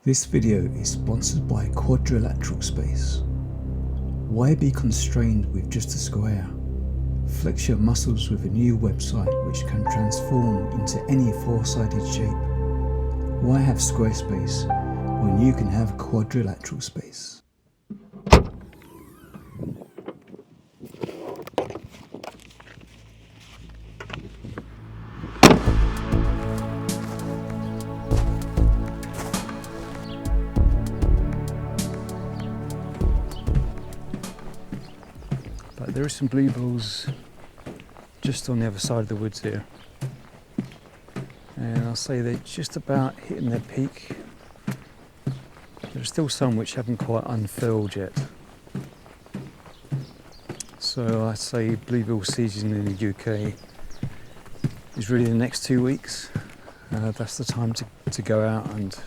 This video is sponsored by Quadrilateral Space. Why be constrained with just a square? Flex your muscles with a new website which can transform into any four-sided shape. Why have square space when you can have quadrilateral space? But there are some bluebells just on the other side of the woods here, and I'll say they're just about hitting their peak. There are still some which haven't quite unfurled yet, so I'd say bluebell season in the UK is really the next 2 weeks. That's the time to go out and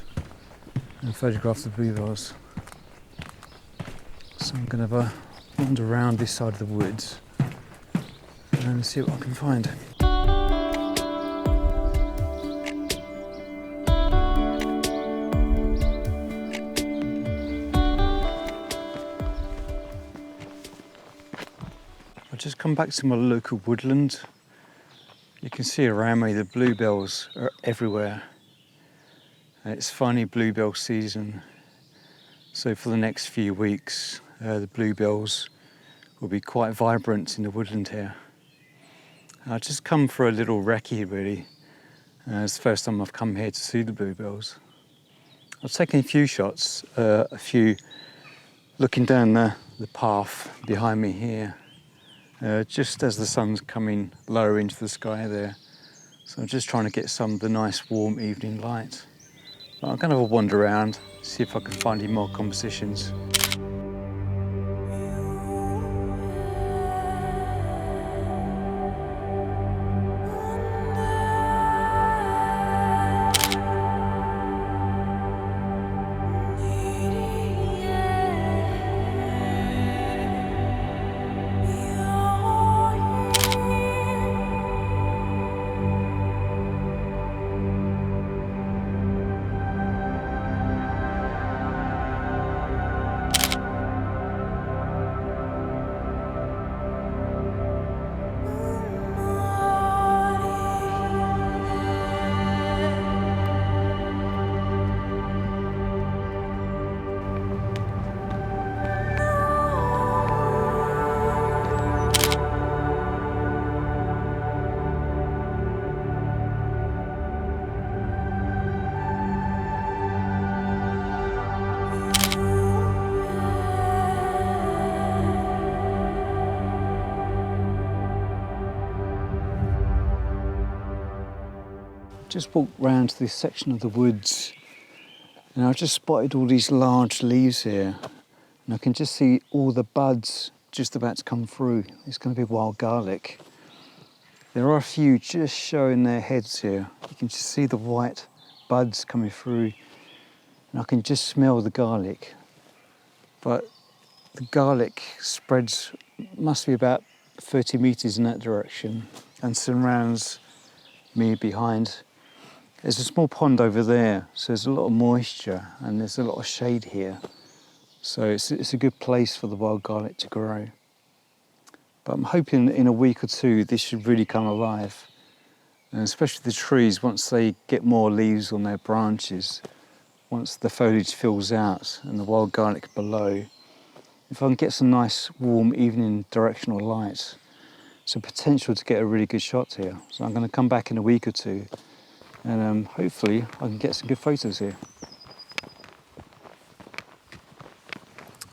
photograph the bluebells. So I'm going to have a wander around this side of the woods and see what I can find. I've just come back to my local woodland. You can see around me the bluebells are everywhere. And it's finally bluebell season. So for the next few weeks, the bluebells will be quite vibrant in the woodland here. I've just come for a little recce really. It's the first time I've come here to see the bluebells. I've taken a few shots, looking down the path behind me here, just as the sun's coming lower into the sky there. So I'm just trying to get some of the nice warm evening light. But I'm going to have a wander around, see if I can find any more compositions. Just walked round to this section of the woods and I've just spotted all these large leaves here, and I can just see all the buds just about to come through. It's going to be wild garlic. There are a few just showing their heads here. You can just see the white buds coming through, and I can just smell the garlic. But the garlic spreads, must be about 30 metres in that direction, and surrounds me behind. There's a small pond over there, so there's a lot of moisture and there's a lot of shade here. So it's a good place for the wild garlic to grow. But I'm hoping in a week or two this should really come alive. And especially the trees, once they get more leaves on their branches, once the foliage fills out and the wild garlic below, if I can get some nice warm evening directional light, it's a potential to get a really good shot here. So I'm going to come back in a week or two, and hopefully I can get some good photos here.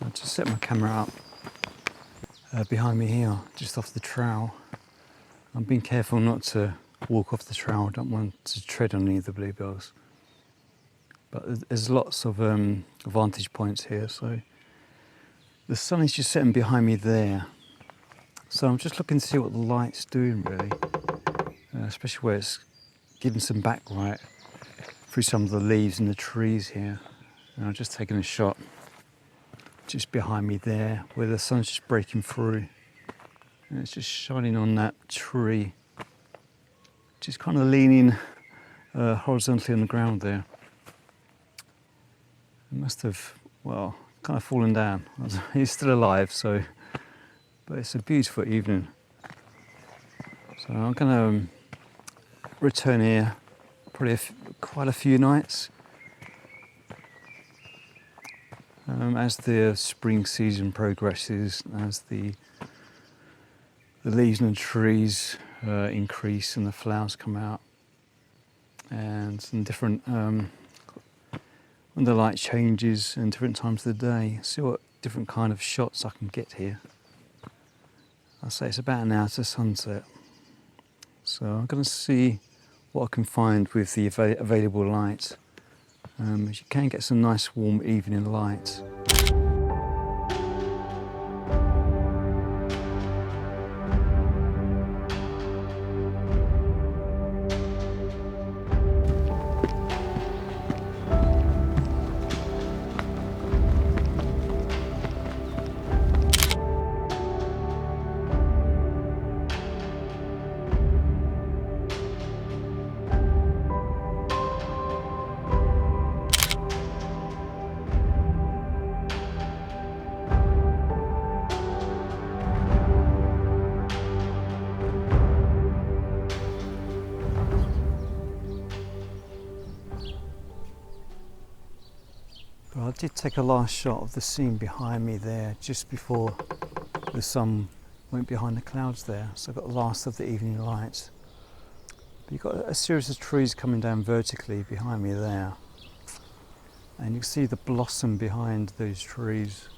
I'll just set my camera up behind me here, just off the trail. I'm being careful not to walk off the trail. I don't want to tread on any of the bluebells. But there's lots of vantage points here. So the sun is just setting behind me there. So I'm just looking to see what the light's doing really, especially where it's giving some backlight through some of the leaves and the trees here. And I've just taken a shot just behind me there where the sun's just breaking through. And it's just shining on that tree, just kind of leaning horizontally on the ground there. must have, well, kind of fallen down. He's still alive, so, but it's a beautiful evening. So I'm going to return here probably quite a few nights. As the spring season progresses, as the leaves and the trees increase and the flowers come out, and some different when the light changes and different times of the day, see what different kind of shots I can get here. I'll say it's about an hour to sunset, so I'm going to see what I can find with the available light. You can get some nice warm evening light. Well, I did take a last shot of the scene behind me there just before the sun went behind the clouds there, so I got the last of the evening light. But you've got a series of trees coming down vertically behind me there, and you can see the blossom behind those trees.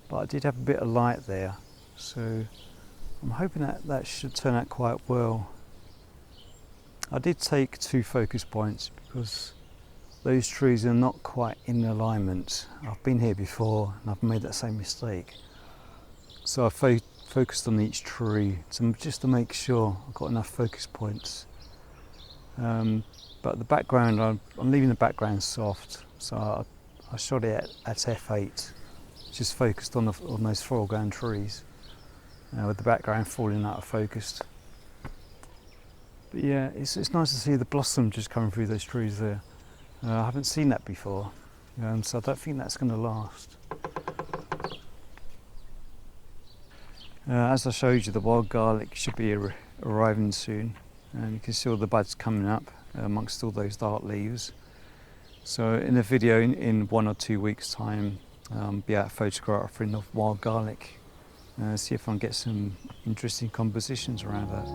But I did have a bit of light there, so I'm hoping that should turn out quite well. I did take 2 focus points because those trees are not quite in alignment. I've been here before and I've made that same mistake. So I focused on each tree just to make sure I've got enough focus points. But the background, I'm leaving the background soft, so I shot it at f8, just focused on those foreground trees, with the background falling out of focus. But yeah, it's nice to see the blossom just coming through those trees there. I haven't seen that before, so I don't think that's going to last. As I showed you, the wild garlic should be arriving soon, and you can see all the buds coming up amongst all those dark leaves. So in the video in 1 or 2 weeks time, be out photographing of wild garlic, see if I can get some interesting compositions around that.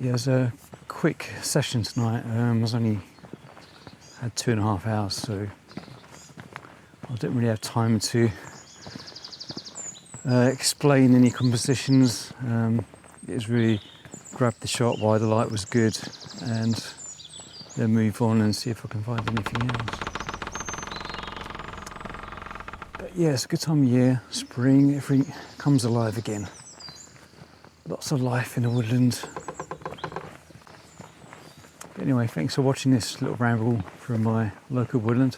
Yeah, it was a quick session tonight. I was only had 2.5 hours, so I didn't really have time to explain any compositions. It was really grab the shot while the light was good and then move on and see if I can find anything else. But yeah, it's a good time of year, spring, everything comes alive again. Lots of life in the woodland. Anyway, thanks for watching this little ramble from my local woodland,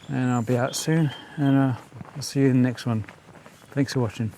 and I'll be out soon, and I'll see you in the next one. Thanks for watching.